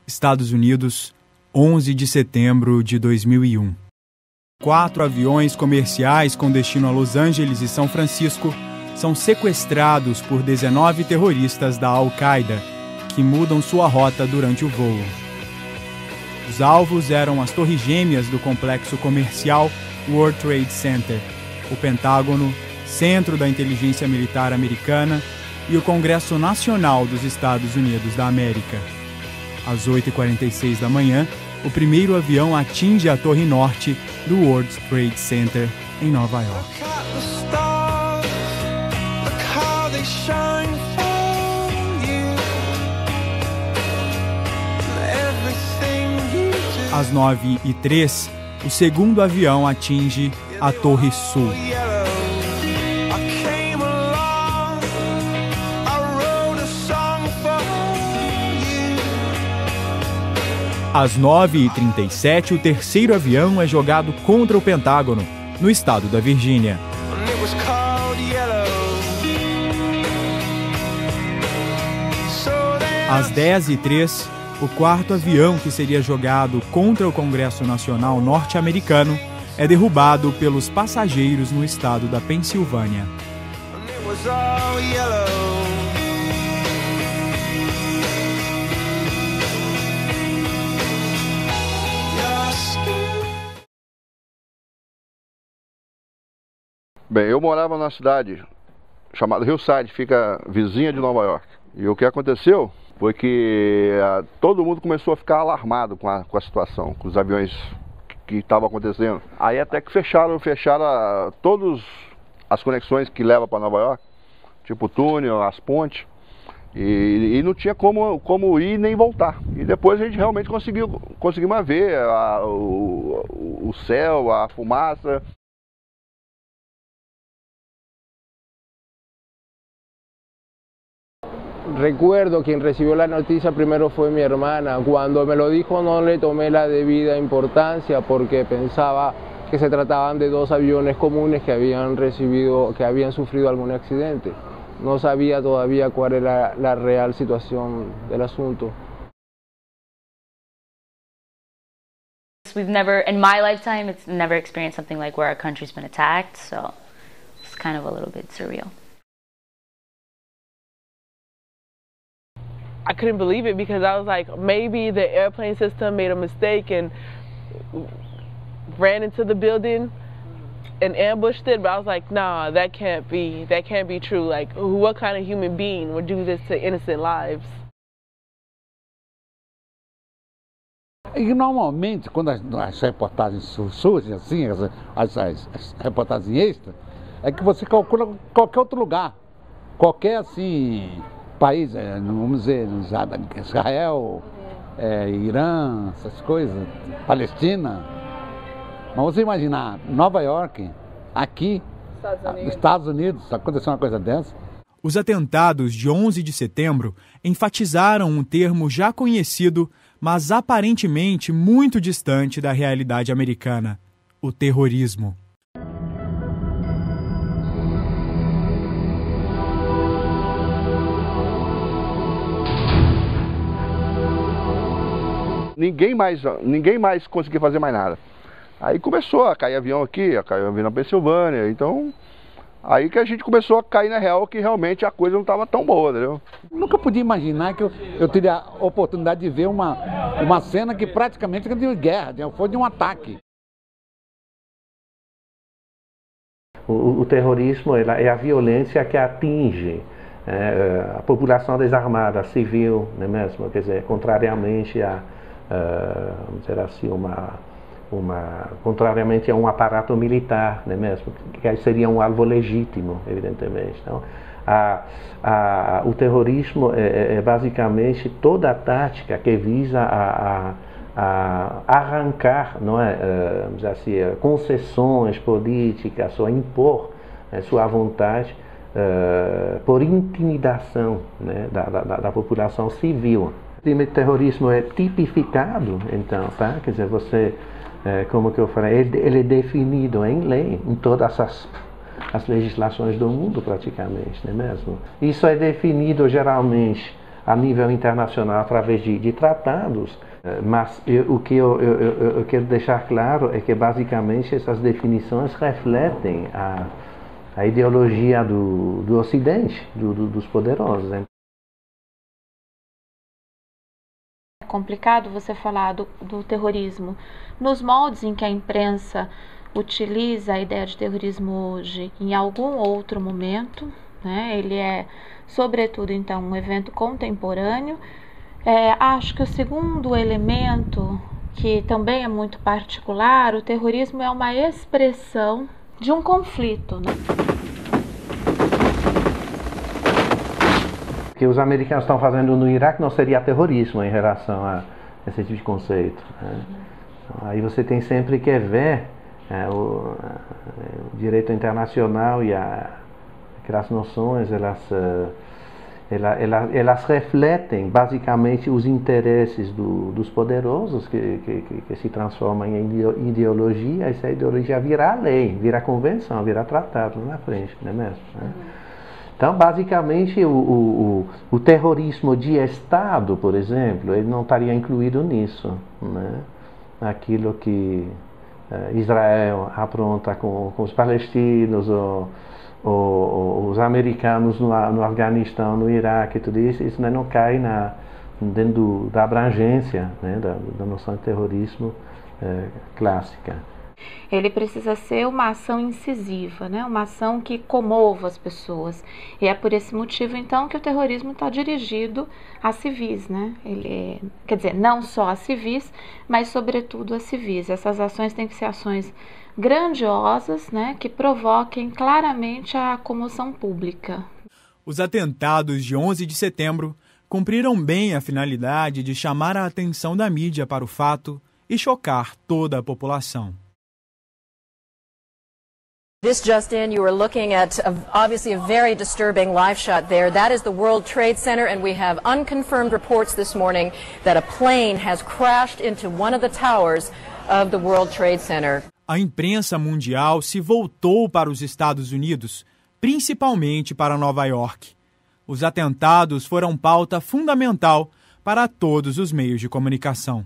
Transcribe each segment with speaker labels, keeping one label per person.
Speaker 1: Estados Unidos, 11 de setembro de 2001. 4 aviões comerciais com destino a Los Angeles e São Francisco são sequestrados por 19 terroristas da Al-Qaeda, que mudam sua rota durante o voo. Os alvos eram as torres gêmeas do complexo comercial World Trade Center, o Pentágono, centro da inteligência militar americana, e o Congresso Nacional dos Estados Unidos da América. Às 8h46 da manhã, o primeiro avião atinge a torre norte do World Trade Center, em Nova York. Às 9h03, o segundo avião atinge a Torre Sul. Às 9h37, o terceiro avião é jogado contra o Pentágono, no estado da Virgínia. Às 10h03, o quarto avião que seria jogado contra o Congresso Nacional norte-americano é derrubado pelos passageiros no estado da Pensilvânia.
Speaker 2: Bem, eu morava numa cidade chamada Hillside, fica vizinha de Nova York. E o que aconteceu foi que todo mundo começou a ficar alarmado com a situação, com os aviões que estavam acontecendo. Aí até que fecharam todas as conexões que levam para Nova York, tipo o túnel, as pontes, e não tinha como ir nem voltar. E depois a gente realmente conseguimos ver o céu, a fumaça.
Speaker 3: Recuerdo quien recibió la noticia primero fue mi hermana. Cuando me lo dijo no le tomé la debida importancia porque pensaba que se trataban de 2 aviones comunes que habían sufrido algún accidente. No sabía todavía cuál era la real situación del asunto.
Speaker 4: We've never, in my lifetime, it's never experienced something like where our country's been attacked, so it's kind of a little bit surreal.
Speaker 5: I couldn't believe it because I was like, maybe the airplane system made a mistake and ran into the building and ambushed it, but I was like, nah, that can't be true. Like, what kind of human being would do this to innocent lives?
Speaker 6: E normalmente, quando as reportagens surgem assim, as reportagens extras, é que você calcula qualquer outro lugar, qualquer assim país, vamos dizer, Israel, Irã, essas coisas, Palestina. Mas você imaginar Nova York, aqui, Estados Unidos, aconteceu uma coisa dessa.
Speaker 1: Os atentados de 11 de setembro enfatizaram um termo já conhecido, mas aparentemente muito distante da realidade americana: o terrorismo.
Speaker 2: Ninguém mais conseguia fazer mais nada. Aí começou a cair avião aqui, a cair avião na Pensilvânia, então aí que a gente começou a cair na real que realmente a coisa não estava tão boa, entendeu?
Speaker 6: Nunca podia imaginar que eu teria a oportunidade de ver uma cena que praticamente de guerra, foi de um ataque.
Speaker 7: O terrorismo é a violência que atinge a população desarmada, civil, não é mesmo? Quer dizer, contrariamente a vamos dizer assim, contrariamente a um aparato militar, não é mesmo? Que seria um alvo legítimo, evidentemente. Então, o terrorismo é basicamente toda a tática que visa a arrancar, não é, vamos dizer assim, concessões políticas ou impor sua vontade por intimidação, né, da população civil. O crime de terrorismo é tipificado, então, tá? Quer dizer, você, como que eu falei, ele é definido em lei, em todas as legislações do mundo, praticamente, não é mesmo? Isso é definido, geralmente, a nível internacional através de tratados. Mas o que eu quero deixar claro é que basicamente essas definições refletem a ideologia do Ocidente, dos poderosos. Né?
Speaker 8: É complicado você falar do terrorismo nos moldes em que a imprensa utiliza a ideia de terrorismo hoje em algum outro momento, né? Ele é, sobretudo, então, um evento contemporâneo. Acho que o segundo elemento, que também é muito particular, o terrorismo é uma expressão de um conflito, né?
Speaker 7: O que os americanos estão fazendo no Iraque não seria terrorismo em relação a esse tipo de conceito. Né? Então, aí você tem sempre que ver o direito internacional e aquelas noções, elas refletem basicamente os interesses dos poderosos que se transformam em ideologia. Essa ideologia vira lei, vira convenção, vira tratado na frente, não é mesmo? Né? Então, basicamente, o terrorismo de Estado, por exemplo, ele não estaria incluído nisso, né? Aquilo que Israel apronta com os palestinos, ou os americanos no Afeganistão, no Iraque, tudo isso não cai dentro da abrangência, né, da noção de terrorismo clássica.
Speaker 8: Ele precisa ser uma ação incisiva, né? Uma ação que comova as pessoas. E é por esse motivo, então, que o terrorismo está dirigido a civis, né? Quer dizer, não só a civis, mas sobretudo a civis. Essas ações têm que ser ações grandiosas, né? Que provoquem claramente a comoção pública.
Speaker 1: Os atentados de 11 de setembro cumpriram bem a finalidade de chamar a atenção da mídia para o fato e chocar toda a população.
Speaker 9: This just in, you are looking at obviously a very disturbing live shot there. That is the World Trade Center, and we have unconfirmed reports this morning that a plane has crashed into one of the towers of the World Trade Center.
Speaker 1: A imprensa mundial se voltou para os Estados Unidos, principalmente para Nova York. Os atentados foram pauta fundamental para todos os meios de comunicação.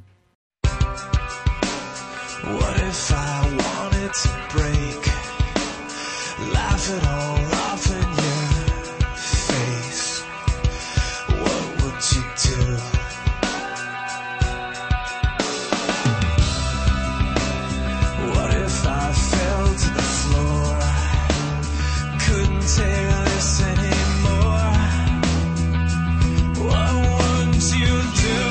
Speaker 1: What if I wanted to break? Laugh it all off in your face. What would you do? What if I fell to the floor? Couldn't take this anymore. What would you do?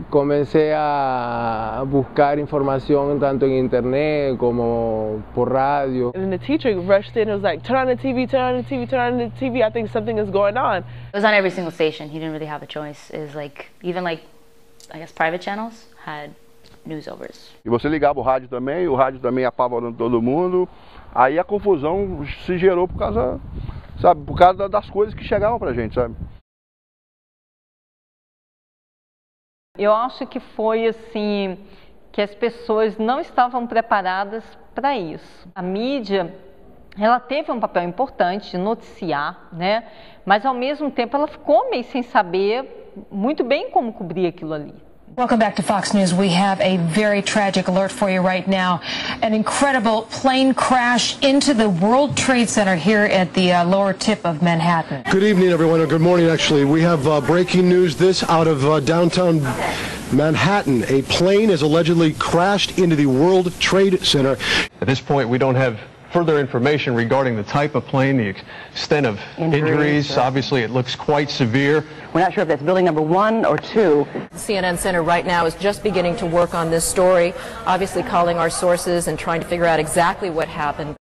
Speaker 3: Comencé a buscar información tanto en internet como por radio.
Speaker 5: And the teacher rushed in and was like, turn on the TV, turn on the TV, turn on the TV. I think something is going on.
Speaker 4: It was on every single station. He didn't really have a choice. It was like, even like, I guess private channels had news overs.
Speaker 2: E você ligava o rádio também apavorando todo mundo. Aí a confusão se gerou por causa, sabe, por causa das coisas que chegavam pra gente, sabe?
Speaker 10: Eu acho que foi assim, que as pessoas não estavam preparadas para isso. A mídia, ela teve um papel importante de noticiar, né? Mas ao mesmo tempo ela ficou meio sem saber muito bem como cobrir aquilo ali.
Speaker 11: Welcome back to Fox News. We have a very tragic alert for you right now. An incredible plane crash into the World Trade Center here at the lower tip of Manhattan.
Speaker 12: Good evening, everyone, or good morning, actually. We have breaking news, this out of downtown Manhattan. A plane has allegedly crashed into the World Trade Center.
Speaker 13: At this point, we don't have further information regarding the type of plane, the extent of injuries. Obviously, it looks quite severe.
Speaker 9: We're not sure if that's building number 1 or 2. CNN Center right now is just beginning to work on this story, obviously calling our sources and trying to figure out exactly what happened.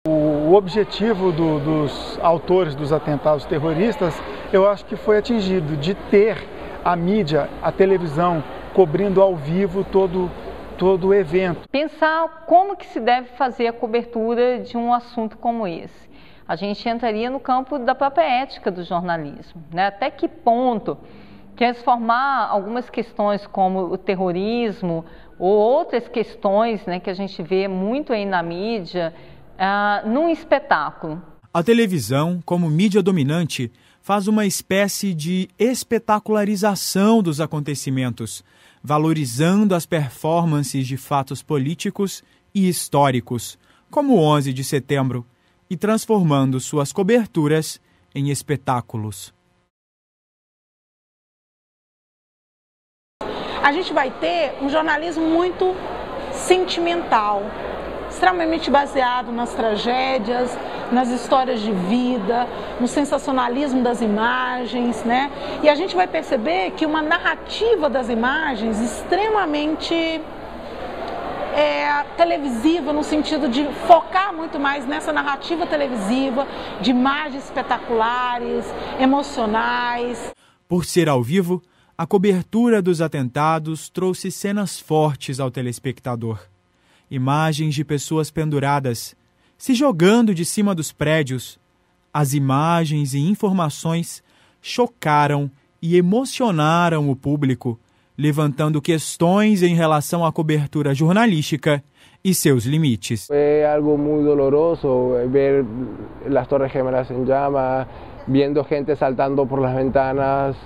Speaker 14: O objetivo dos autores dos atentados terroristas, eu acho que foi atingido, de ter a mídia, a televisão, cobrindo ao vivo todo o evento.
Speaker 10: Pensar como que se deve fazer a cobertura de um assunto como esse. A gente entraria no campo da própria ética do jornalismo, né? Até que ponto transformar algumas questões como o terrorismo ou outras questões, né, que a gente vê muito aí na mídia, num espetáculo.
Speaker 1: A televisão, como mídia dominante, faz uma espécie de espetacularização dos acontecimentos, valorizando as performances de fatos políticos e históricos, como o 11 de setembro, e transformando suas coberturas em espetáculos.
Speaker 15: A gente vai ter um jornalismo muito sentimental, extremamente baseado nas tragédias, nas histórias de vida, no sensacionalismo das imagens, né? E a gente vai perceber que uma narrativa das imagens extremamente televisiva, no sentido de focar muito mais nessa narrativa televisiva, de imagens espetaculares, emocionais.
Speaker 1: Por ser ao vivo, a cobertura dos atentados trouxe cenas fortes ao telespectador. Imagens de pessoas penduradas, se jogando de cima dos prédios. As imagens e informações chocaram e emocionaram o público, levantando questões em relação à cobertura jornalística e seus limites.
Speaker 3: Foi algo muito doloroso ver as Torres Gemelas em llamas, vendo gente saltando por las ventanas.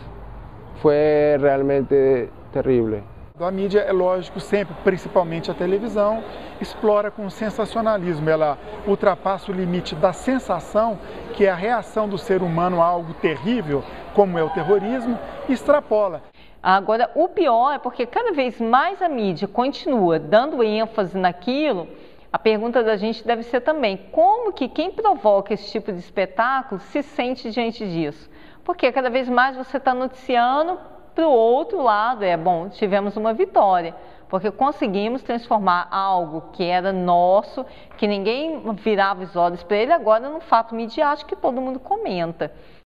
Speaker 3: Foi realmente terrível.
Speaker 14: A mídia, é lógico, sempre, principalmente a televisão, explora com sensacionalismo. Ela ultrapassa o limite da sensação, que é a reação do ser humano a algo terrível, como é o terrorismo, e extrapola.
Speaker 10: Agora, o pior é porque cada vez mais a mídia continua dando ênfase naquilo. A pergunta da gente deve ser também, como que quem provoca esse tipo de espetáculo se sente diante disso? Porque cada vez mais você está noticiando para o outro lado, bom, tivemos uma vitória, porque conseguimos transformar algo que era nosso, que ninguém virava os olhos para ele, agora num fato midiático que todo mundo comenta.